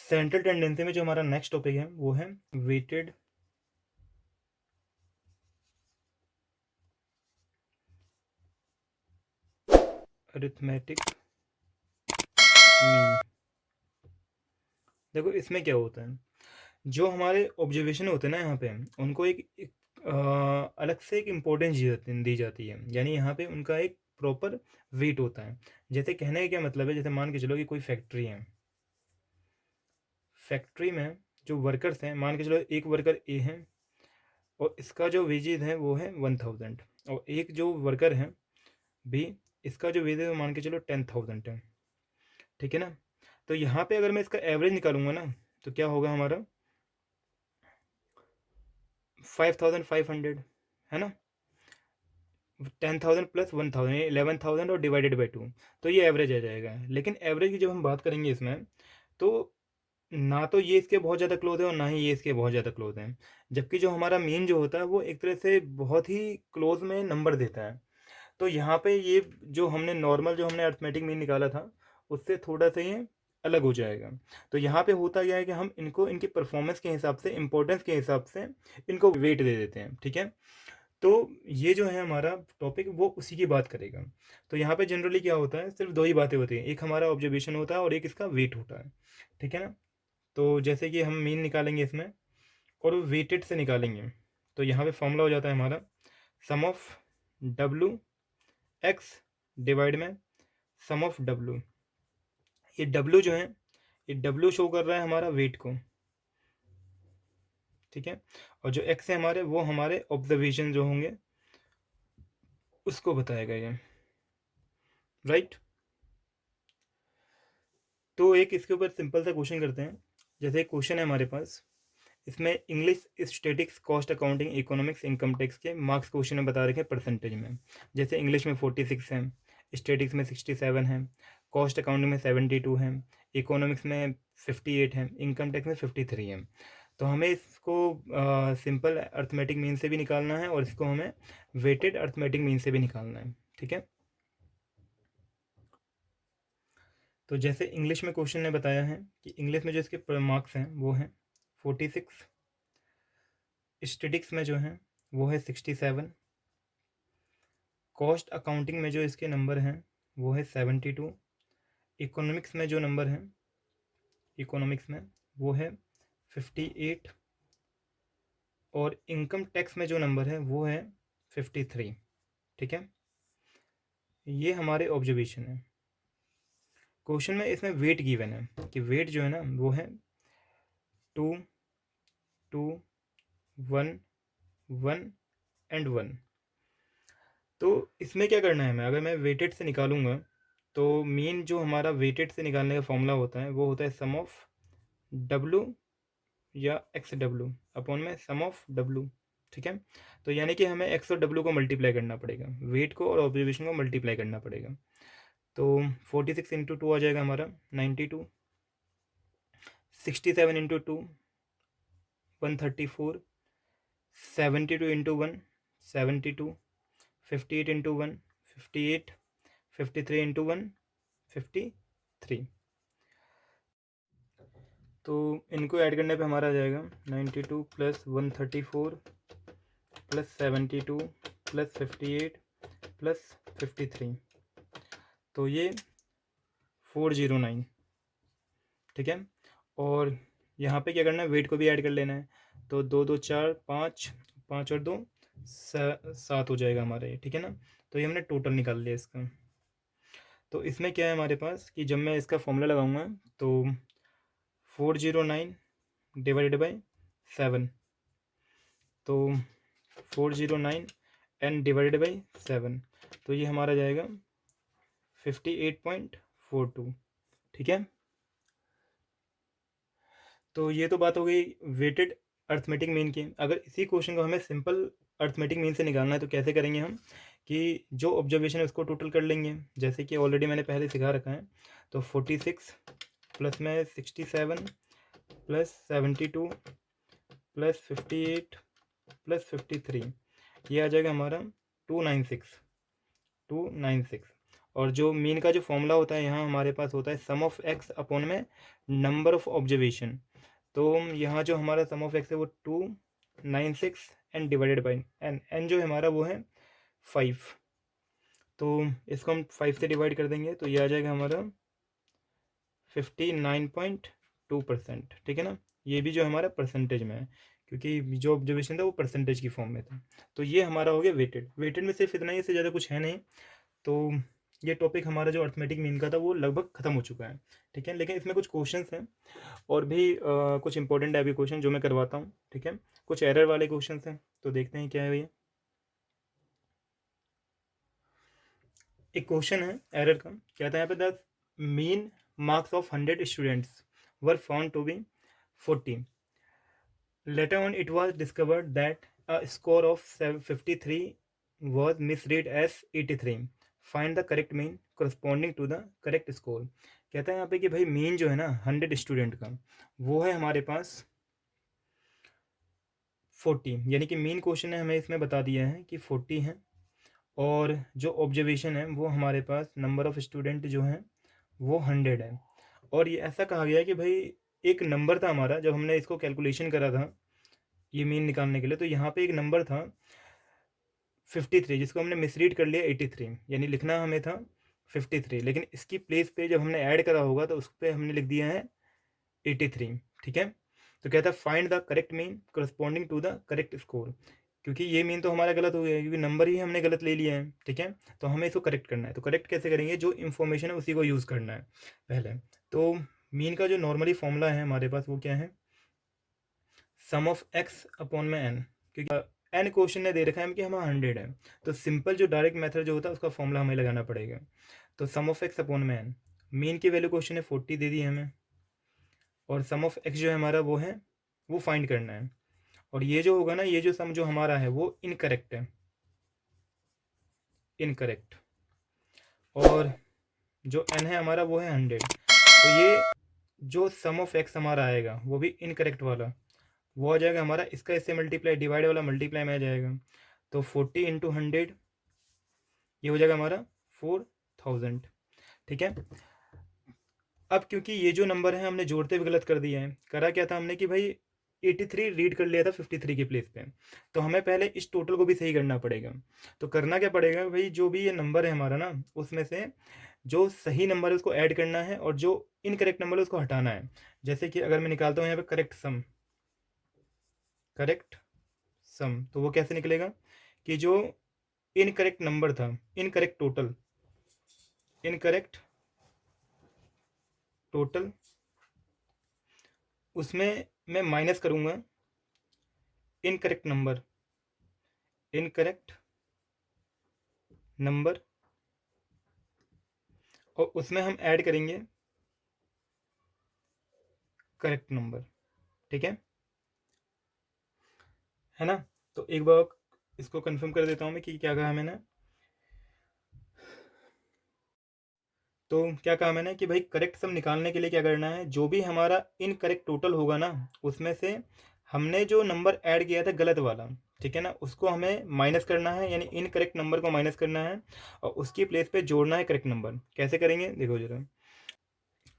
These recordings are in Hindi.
सेंट्रल टेंडेंसी में जो हमारा नेक्स्ट टॉपिक है वो है वेटेड अरिथमेटिक मीन। देखो इसमें क्या होता है, जो हमारे ऑब्जर्वेशन होते हैं ना यहाँ पे, उनको एक अलग से एक इम्पोर्टेंस दी जाती है, यानी यहाँ पे उनका एक प्रॉपर वेट होता है। जैसे कहने का क्या मतलब है, जैसे मान के चलो कि कोई फैक्ट्री है, फैक्ट्री में जो वर्कर्स हैं, मान के चलो एक वर्कर ए है और इसका जो वेजेज है वो है 1000, और एक जो वर्कर है बी, इसका जो वेज है वो मान के चलो 10,000 है। ठीक है ना। तो यहाँ पे अगर मैं इसका एवरेज निकालूंगा ना, तो क्या होगा हमारा 5,500, है ना। 10,000 प्लस 1,000, 11,000 और डिवाइडेड बाई 2, तो ये एवरेज आ जाएगा। लेकिन एवरेज की जब हम बात करेंगे इसमें, तो ना तो ये इसके बहुत ज़्यादा क्लोज है और ना ही ये इसके बहुत ज़्यादा क्लोज है। जबकि जो हमारा मीन जो होता है वो एक तरह से बहुत ही क्लोज में नंबर देता है। तो यहाँ पे ये जो हमने नॉर्मल जो हमने अर्थमेटिक मीन निकाला था उससे थोड़ा सा ये अलग हो जाएगा। तो यहाँ पे होता क्या है कि हम इनको इनकी परफॉर्मेंस के हिसाब से, इंपॉर्टेंस के हिसाब से इनको वेट दे देते हैं। ठीक है। तो ये जो है हमारा टॉपिक वो उसी की बात करेगा। तो यहाँ पे जनरली क्या होता है, सिर्फ दो ही बातें होती हैं, एक हमारा ऑब्जर्वेशन होता है और एक इसका वेट होता है। ठीक है ना। तो जैसे कि हम मीन निकालेंगे इसमें और वेटेड से निकालेंगे, तो यहाँ पे फॉर्मूला हो जाता है हमारा सम ऑफ डब्लू एक्स डिवाइड में सम ऑफ डब्लू। ये डब्लू जो है, ये डब्लू शो कर रहा है हमारा वेट को। ठीक है। और जो एक्स है हमारे, वो हमारे ऑब्जर्वेशन जो होंगे उसको बताएगा ये। राइट। तो एक इसके ऊपर सिंपल सा क्वेश्चन करते हैं। जैसे एक क्वेश्चन है हमारे पास, इसमें English statistics cost accounting economics income tax के मार्क्स क्वेश्चन में बता रखे हैं परसेंटेज में। जैसे इंग्लिश में 46 है, स्टेटिक्स में 67 है, कॉस्ट अकाउंटिंग में 72 है, इकोनॉमिक्स में 58 है, इनकम टैक्स में 53 है। तो हमें इसको सिंपल अर्थमेटिक मीन से भी निकालना है और इसको हमें वेटेड अर्थमेटिक मीन से भी निकालना है। ठीक है। तो जैसे इंग्लिश में क्वेश्चन ने बताया है कि इंग्लिश में जो इसके मार्क्स हैं वो हैं 46, स्टेटिक्स में जो है वो है 67, कॉस्ट अकाउंटिंग में जो इसके नंबर हैं वो है 72, इकोनॉमिक्स में जो नंबर हैं इकोनॉमिक्स में वो है 58, और इनकम टैक्स में जो नंबर है वो है 53। ठीक है। ये हमारे ऑब्जर्वेशन है। क्वेश्चन में इसमें वेट गिवन है कि वेट जो है ना वो है 2, 2, 1, 1 एंड 1। तो इसमें क्या करना है हमें, अगर मैं वेटेड से निकालूंगा तो मीन जो हमारा वेटेड से निकालने का फॉर्मूला होता है वो होता है सम ऑफ डब्लू या एक्स डब्लू अपॉन में सम ऑफ डब्लू। ठीक है। तो यानी कि हमें एक्स और डब्लू को मल्टीप्लाई करना पड़ेगा, वेट को और ऑब्जर्वेशन को मल्टीप्लाई करना पड़ेगा। तो 46 इंटू टू आ जाएगा हमारा 92, 67 into two 134, 72 into one 72, 58 into one 58, 53 into one 53। तो इनको ऐड करने पे हमारा आ जाएगा 92 प्लस 134 प्लस 72 प्लस 58 प्लस 53, तो ये 409। ठीक है। और यहाँ पे क्या करना है, वेट को भी ऐड कर लेना है। तो 2 2 4 5, 5 और 2 7 हो जाएगा हमारा ये। ठीक है ना। तो ये हमने टोटल निकाल लिया इसका। तो इसमें क्या है हमारे पास कि जब मैं इसका फॉर्मूला लगाऊंगा तो 409 डिवाइडेड बाई 7, तो 409 एन डिवाइडेड बाई 7, तो ये हमारा जाएगा 58.42। ठीक है। तो ये तो बात हो गई वेटेड अर्थमेटिक मीन की। अगर इसी क्वेश्चन को हमें सिंपल अर्थमेटिक मीन से निकालना है तो कैसे करेंगे हम, कि जो ऑब्जर्वेशन है उसको टोटल कर लेंगे, जैसे कि ऑलरेडी मैंने पहले सिखा रखा है। तो 46 प्लस में 67 प्लस 72 प्लस 58 प्लस 53, ये आ जाएगा हमारा 296, 296। और जो मीन का जो फॉर्मूला होता है यहाँ हमारे पास होता है सम ऑफ एक्स अपॉन में नंबर ऑफ ऑब्जर्वेशन। तो यहाँ जो हमारा सम ऑफ एक्स है वो 296 and divided by n, n जो हमारा वो है 5। तो इसको हम 5 से डिवाइड कर देंगे तो ये आ जाएगा हमारा 59.2%। ठीक है ना, ये भी जो हमारा परसेंटेज में है क्योंकि जो ऑब्जर्वेशन था वो परसेंटेज की फॉर्म में था। तो ये हमारा हो गया वेटेड। वेटेड में सिर्फ इतना ही, इससे ज़्यादा कुछ है नहीं। तो ये टॉपिक हमारा जो अर्थमेटिक मीन का था वो लगभग ख़त्म हो चुका है। ठीक है, लेकिन इसमें कुछ क्वेश्चंस हैं और भी कुछ इंपॉर्टेंट है अभी क्वेश्चन जो मैं करवाता हूँ। ठीक है, कुछ एरर वाले क्वेश्चंस हैं तो देखते हैं क्या है भैया। एक क्वेश्चन है एरर का, क्या था यहाँ पे, the mean marks of 100 students were found to be 40। Later on, it was discovered that a score of 53 was misread as 83. Find the correct mean corresponding to the correct score. कहता है यहाँ पे कि भाई मीन जो है ना 100 स्टूडेंट का वो है हमारे पास 40, यानी कि मीन क्वेश्चन ने हमें इसमें बता दिया है कि 40 है। और जो ऑब्जर्वेशन है वो हमारे पास नंबर ऑफ स्टूडेंट जो है वो 100 है। और ये ऐसा कहा गया है कि भाई एक नंबर था हमारा जब हमने इसको कैलकुलेशन करा था ये मीन निकालने के लिए, तो यहाँ पे एक नंबर था 53 जिसको हमने मिसरीड कर लिया 83, यानी लिखना हमें था 53, लेकिन इसकी प्लेस पे जब हमने ऐड करा होगा तो उस पर हमने लिख दिया है 83। ठीक है, तो कहता है find the correct mean corresponding to the correct score, क्योंकि ये मीन तो हमारा गलत हो गया है क्योंकि नंबर ही हमने गलत ले लिया है। ठीक है, तो हमें इसको करेक्ट करना है। तो करेक्ट कैसे करेंगे, जो इन्फॉर्मेशन है उसी को यूज़ करना है पहले। तो मीन का जो नॉर्मली फॉर्मूला है हमारे पास वो क्या है, सम ऑफ एक्स अपॉन में एन, क्योंकि एन क्वेश्चन ने दे रखा है कि हमें 100 है, तो सिंपल जो डायरेक्ट मेथड जो होता है उसका फॉर्मूला हमें लगाना पड़ेगा। तो सम ऑफ एक्स अपॉन में एन, मीन की वैल्यू क्वेश्चन ने 40 दे दी है हमें, और सम ऑफ एक्स जो है हमारा वो है वो फाइंड करना है। और ये जो होगा ना, ये जो सम जो हमारा है वो इनकरेक्ट है, इनकरेक्ट। और जो एन है हमारा वो है 100, तो ये जो सम ऑफ एक्स हमारा आएगा वो भी इनकरेक्ट वाला वो आ जाएगा हमारा, इसका इससे मल्टीप्लाई, डिवाइड वाला मल्टीप्लाई में आ जाएगा। तो 40 इंटू 100 ये हो जाएगा हमारा 4000। ठीक है, अब क्योंकि ये जो नंबर है हमने जोड़ते हुए गलत कर दिया है, करा क्या था हमने कि भाई 83 रीड कर लिया था 53 के प्लेस पे, तो हमें पहले इस टोटल को भी सही करना पड़ेगा। तो करना क्या पड़ेगा भाई, जो भी ये नंबर है हमारा ना उसमें से जो सही नंबर है उसको ऐड करना है और जो इनकरेक्ट नंबर है उसको हटाना है। जैसे कि अगर मैं निकालता हूँ यहाँ पे करेक्ट सम, करेक्ट सम, तो वो कैसे निकलेगा कि जो इनकरेक्ट नंबर था, इनकरेक्ट टोटल, इनकरेक्ट टोटल, उसमें मैं माइनस करूंगा इनकरेक्ट नंबर, इनकरेक्ट नंबर, और उसमें हम ऐड करेंगे करेक्ट नंबर। ठीक है ना। तो एक बार इसको कंफर्म कर देता हूँ मैं कि क्या कहा मैंने। तो क्या कहा मैंने कि भाई करेक्ट सम निकालने के लिए क्या करना है, जो भी हमारा इनकरेक्ट टोटल होगा ना उसमें से हमने जो नंबर ऐड किया था गलत वाला, ठीक है ना, उसको हमें माइनस करना है, यानी इनकरेक्ट नंबर को माइनस करना है और उसकी प्लेस पे जोड़ना है करेक्ट नंबर। कैसे करेंगे देखो जरा।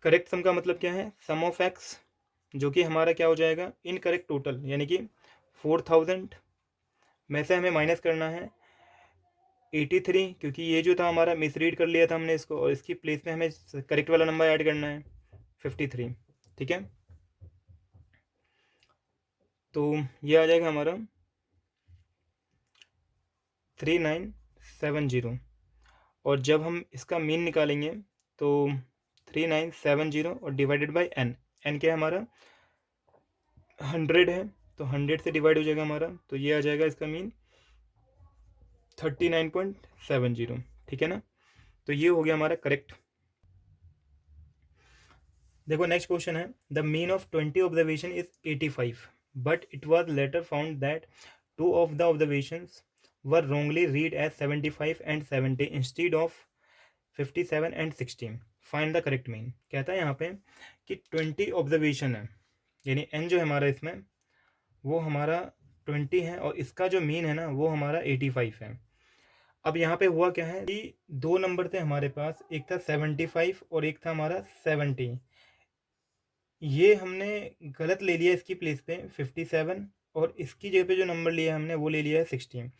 करेक्ट सम का मतलब क्या है, सम ऑफ एक्स जो कि हमारा क्या हो जाएगा इनकरेक्ट टोटल, यानी कि 4000 में से हमें माइनस करना है 83, क्योंकि ये जो था हमारा मिसरीड कर लिया था हमने इसको, और इसकी प्लेस में हमें करेक्ट वाला नंबर ऐड करना है 53। ठीक है, तो ये आ जाएगा हमारा 3970। और जब हम इसका मीन निकालेंगे तो 3970 और डिवाइडेड बाई एन, एन क्या है हमारा 100 है, तो 100 से डिवाइड हो जाएगा हमारा, तो ये आ जाएगा इसका मीन 39.70। ठीक है ना, तो ये हो गया हमारा करेक्ट। देखो नेक्स्ट क्वेश्चन है, the mean of 20 observation is 85, but it was later found that 2 of the observations were wrongly read as 75 and 70 instead of 57 and 16. Find the correct mean. कहता है यहाँ पे कि 20 ऑब्जर्वेशन है, यानी एन जो है हमारा इसमें वो हमारा 20 है और इसका जो मीन है ना वो हमारा 85 है। अब यहाँ पे हुआ क्या है कि 2 नंबर थे हमारे पास, एक था 75 और एक था हमारा 70। ये हमने गलत ले लिया इसकी प्लेस पे 57, और इसकी जगह पे जो नंबर लिया हमने वो ले लिया है 16।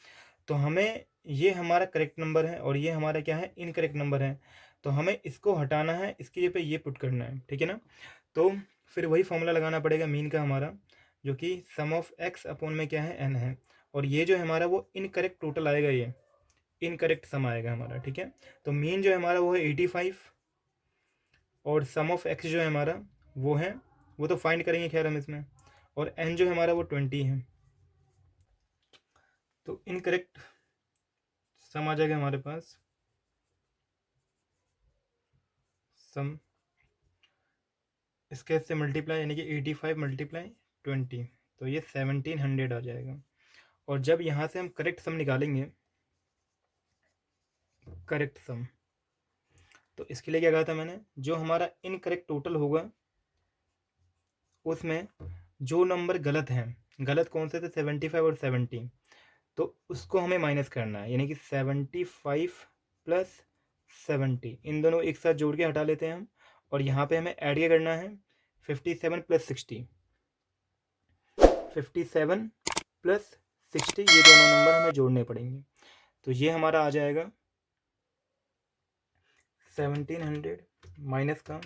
तो हमें ये हमारा करेक्ट नंबर है और ये हमारा क्या है, इनकरेक्ट नंबर है। तो हमें इसको हटाना है, इसकी जगह पे ये पुट करना है, ठीक है ना। तो फिर वही फॉर्मूला लगाना पड़ेगा मीन का हमारा, जो कि सम ऑफ एक्स अपॉन में क्या है, एन है। और ये जो है हमारा वो इनकरेक्ट टोटल आएगा, ये इनकरेक्ट सम आएगा हमारा, ठीक है। तो मीन जो है हमारा वो है 85, और सम ऑफ एक्स जो है हमारा वो है, वो तो फाइंड करेंगे खैर हम इसमें, और एन जो है हमारा वो 20 है। तो इनकरेक्ट सम आ जाएगा हमारे पास, सम इसके से मल्टीप्लाई, यानी कि 85 मल्टीप्लाई 20, तो ये 1700 आ जाएगा। और जब यहाँ से हम करेक्ट सम निकालेंगे, करेक्ट सम, तो इसके लिए क्या कहा था मैंने, जो हमारा इनकरेक्ट टोटल होगा उसमें जो नंबर गलत हैं, गलत कौन से थे, 75 और 70, तो उसको हमें माइनस करना है, यानी कि 75 प्लस 70, इन दोनों एक साथ जोड़ के हटा लेते हैं हम। और यहाँ पे हमें ऐड क्या करना है, 57 प्लस 60, 57 प्लस 60, ये दोनों नंबर हमें जोड़ने पड़ेंगे। तो ये हमारा आ जाएगा 1700 माइनस का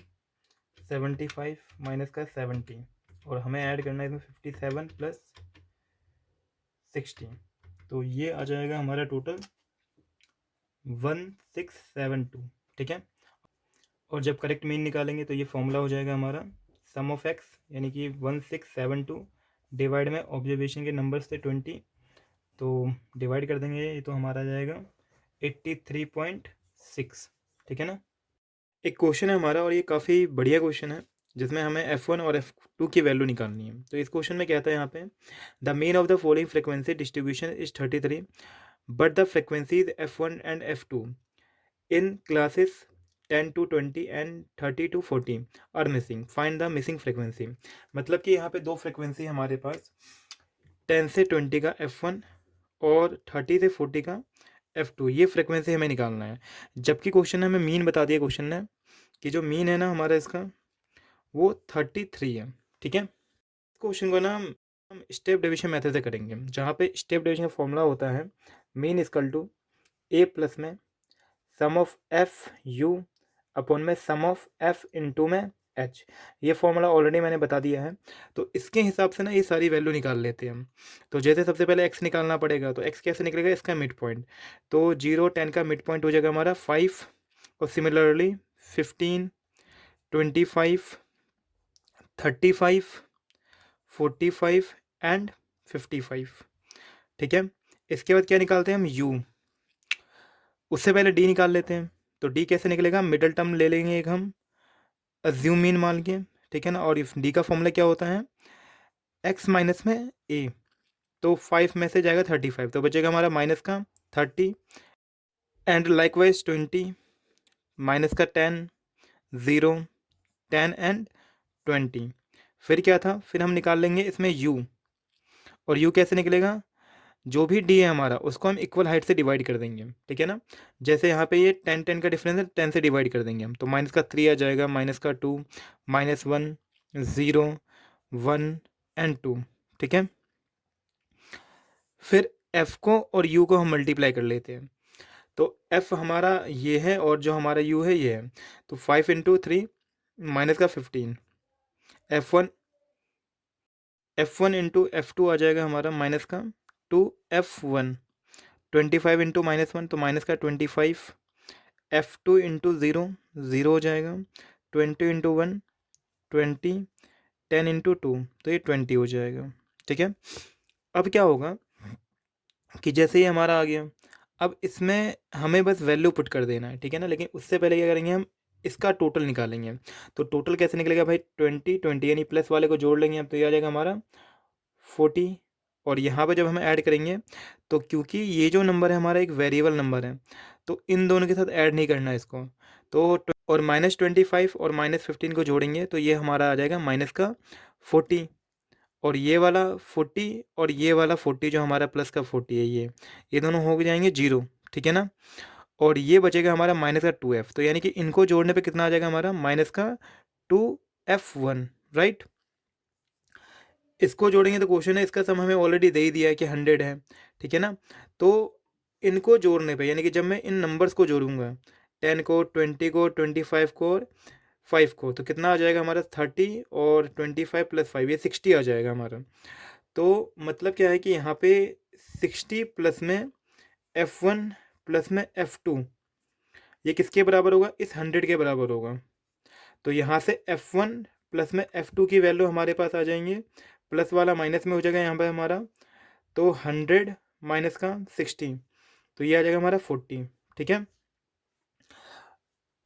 75 माइनस का 70, और हमें ऐड करना है इसमें 57 प्लस 60, तो ये आ जाएगा हमारा टोटल 1672, ठीक है। और जब करेक्ट मीन निकालेंगे तो ये फॉर्मूला हो जाएगा हमारा सम ऑफ एक्स, यानी कि 1672 डिवाइड में ऑब्जर्वेशन के नंबर्स थे 20, तो डिवाइड कर देंगे, ये तो हमारा आ जाएगा 83.6, ठीक है ना। एक क्वेश्चन है हमारा, और ये काफ़ी बढ़िया क्वेश्चन है, जिसमें हमें F1 और F2 की वैल्यू निकालनी है। तो इस क्वेश्चन में क्या था यहाँ पे, the mean of the following frequency distribution is 33, but the frequencies F1 and F2 in classes 10 to 20 and 30 to 40 are missing, find the missing frequency. मतलब कि यहाँ पे दो फ्रिक्वेंसी हमारे पास, 10 से 20 का F1 और 30 से 40 का F2, ये फ्रिक्वेंसी हमें निकालना है। जबकि क्वेश्चन ने हमें मीन बता दिया, क्वेश्चन ने कि जो मीन है ना हमारा इसका वो 33 है, ठीक है। क्वेश्चन को ना हम स्टेप डिवीजन मेथड से करेंगे, जहाँ पे स्टेप डिवीजन का फॉर्मूला होता है mean equal to a plus में sum of f u upon में सम ऑफ एफ इंटू में एच। ये फॉर्मूला ऑलरेडी मैंने बता दिया है, तो इसके हिसाब से ना ये सारी वैल्यू निकाल लेते हैं हम। तो जैसे सबसे पहले एक्स निकालना पड़ेगा, तो एक्स कैसे निकलेगा, इसका मिड पॉइंट, तो 0 10 का मिड पॉइंट हो जाएगा हमारा 5, और सिमिलरली 15 25 35 45 एंड 55, ठीक है। इसके बाद क्या निकालते हैं हम, यू, उससे पहले डी निकाल लेते हैं। तो डी कैसे निकलेगा, मिडल टर्म ले लेंगे एक हम अज्यूम मीन मान के, ठीक है ना। और इस डी का फॉर्मूला क्या होता है, एक्स माइनस में ए, तो 5 में से जाएगा 35, तो बचेगा हमारा माइनस का 30 एंड लाइकवाइज 20 माइनस का 10 0 10 एंड 20। फिर क्या था, फिर हम निकाल लेंगे इसमें यू, और यू कैसे निकलेगा, जो भी डी है हमारा उसको हम इक्वल हाइट से डिवाइड कर देंगे, ठीक है ना। जैसे यहाँ पे ये 10 10 का डिफरेंस है, 10 से डिवाइड कर देंगे हम, तो माइनस का 3 आ जाएगा, माइनस का 2 माइनस 1 0 1 एंड 2, ठीक है। फिर एफ को और यू को हम मल्टीप्लाई कर लेते हैं, तो एफ हमारा ये है और जो हमारा यू है ये है, तो 5 इंटू 3 माइनस का 15, F one into F two आ जाएगा हमारा माइनस का 2f1, 25 इंटू माइनस 1 तो माइनस का 25, f2 इंटू 0 0 हो जाएगा, 20 इंटू 1 20, 10 इंटू 2 तो ये 20 हो जाएगा, ठीक है। अब क्या होगा कि जैसे ही हमारा आ गया, अब इसमें हमें बस वैल्यू पुट कर देना है, ठीक है ना। लेकिन उससे पहले क्या करेंगे, हम इसका टोटल निकालेंगे। तो टोटल कैसे निकलेगा भाई, 20 20 यानी प्लस वाले को जोड़ लेंगे हम, तो ये आ जाएगा हमारा 40। और यहाँ पे जब हम ऐड करेंगे, तो क्योंकि ये जो नंबर है हमारा एक वेरिएबल नंबर है, तो इन दोनों के साथ ऐड नहीं करना है इसको, तो और -25 और -15 को जोड़ेंगे, तो ये हमारा आ जाएगा माइनस का 40, और ये वाला 40 और ये वाला 40 जो हमारा प्लस का 40 है, ये दोनों हो जाएंगे 0, ठीक है ना। और ये बचेगा हमारा माइनस का 2f, तो यानी कि इनको जोड़ने पे कितना आ जाएगा हमारा माइनस का 2f1, राइट। इसको जोड़ेंगे तो क्वेश्चन है इसका सम हमें ऑलरेडी दे ही दिया है कि 100 है, ठीक है ना। तो इनको जोड़ने पे यानी कि जब मैं इन नंबर्स को जोड़ूंगा 10 को 20 को 25 को और 5 को, तो कितना आ जाएगा हमारा 30 और 25 प्लस 5 ये 60 आ जाएगा हमारा। तो मतलब क्या है कि यहाँ पे 60 प्लस में F1 प्लस में F2 ये किसके बराबर होगा, इस 100 के बराबर होगा। तो यहाँ से F1 प्लस में F2 की वैल्यू हमारे पास आ जाएंगे, प्लस वाला माइनस में हो जाएगा यहाँ पे हमारा, तो 100 माइनस का 60, तो ये आ जाएगा हमारा 40, ठीक है।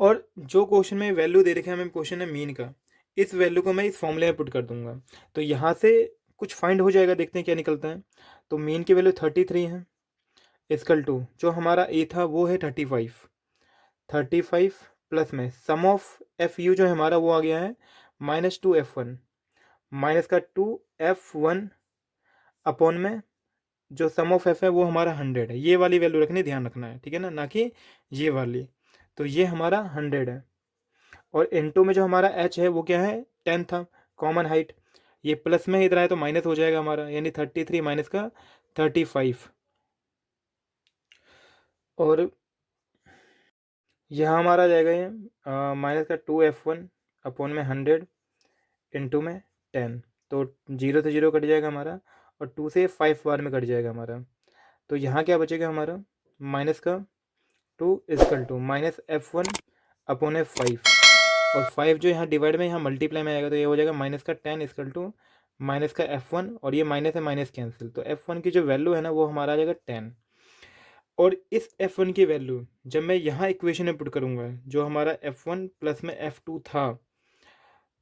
और जो क्वेश्चन में वैल्यू दे रखा है हमें, क्वेश्चन है मीन का, इस वैल्यू को मैं इस फॉर्मूले में पुट कर दूंगा, तो यहाँ से कुछ फाइंड हो जाएगा, देखते हैं क्या निकलता है। तो मीन की वैल्यू 33 है, इसकल टू जो हमारा ए था वो है 35 प्लस में सम ऑफ एफ यू जो हमारा वो आ गया है -2f1 माइनस का 2f1 अपॉन में जो सम ऑफ एफ है वो हमारा 100 है, ये वाली वैल्यू रखनी, ध्यान रखना है, ठीक है ना कि ये वाली। तो ये हमारा 100 है, और इनटू में जो हमारा एच है वो क्या है 10 था, कॉमन हाइट, ये प्लस में इधर आए तो माइनस हो जाएगा हमारा, यानी 33 माइनस का 35, और यहाँ हमारा आ जाएगा ये माइनस का 2f1 अपॉन में 100 इंटू में 10, तो 0 से 0 कट जाएगा हमारा, और 2 से 5 बार में कट जाएगा हमारा। तो यहाँ क्या बचेगा हमारा माइनस का 2 is equal to -f1 upon f5, और 5 जो यहाँ डिवाइड में यहाँ मल्टीप्लाई में आएगा, तो ये हो जाएगा माइनस का 10 इजकल टू माइनस का f1, और ये माइनस है माइनस कैंसिल, तो f1 की जो वैल्यू है ना वो हमारा आ जाएगा 10। और इस f1 की वैल्यू जब मैं यहाँ इक्वेशन में पुट करूँगा, जो हमारा f1 प्लस में f2 था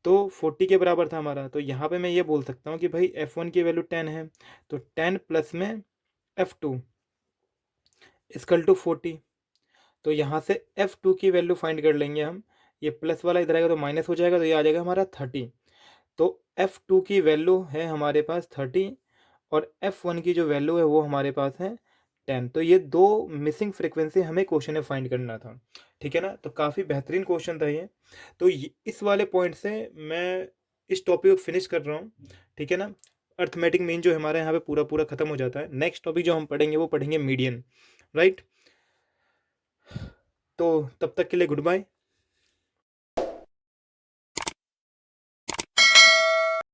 तो 40 के बराबर था हमारा, तो यहाँ पे मैं ये बोल सकता हूँ कि भाई f1 की वैल्यू 10 है, तो 10 प्लस में f2 इजकल टू 40, तो यहाँ से f2 की वैल्यू फाइंड कर लेंगे हम, ये प्लस वाला इधर आएगा तो माइनस हो जाएगा, तो ये आ जाएगा हमारा 30। तो f2 की वैल्यू है हमारे पास 30, और f1 की जो वैल्यू है वो हमारे पास है 10। तो ये दो मिसिंग फ्रीक्वेंसी हमें क्वेश्चन में फाइंड करना था, ठीक है ना। तो काफ़ी बेहतरीन क्वेश्चन था ये। तो इस वाले पॉइंट से मैं इस टॉपिक को फिनिश कर रहा हूँ, ठीक है ना। अर्थमेटिक मीन जो हमारे यहाँ पे पूरा पूरा खत्म हो जाता है। नेक्स्ट टॉपिक जो हम पढ़ेंगे वो पढ़ेंगे मीडियन, राइट। तो तब तक के लिए गुड बाय।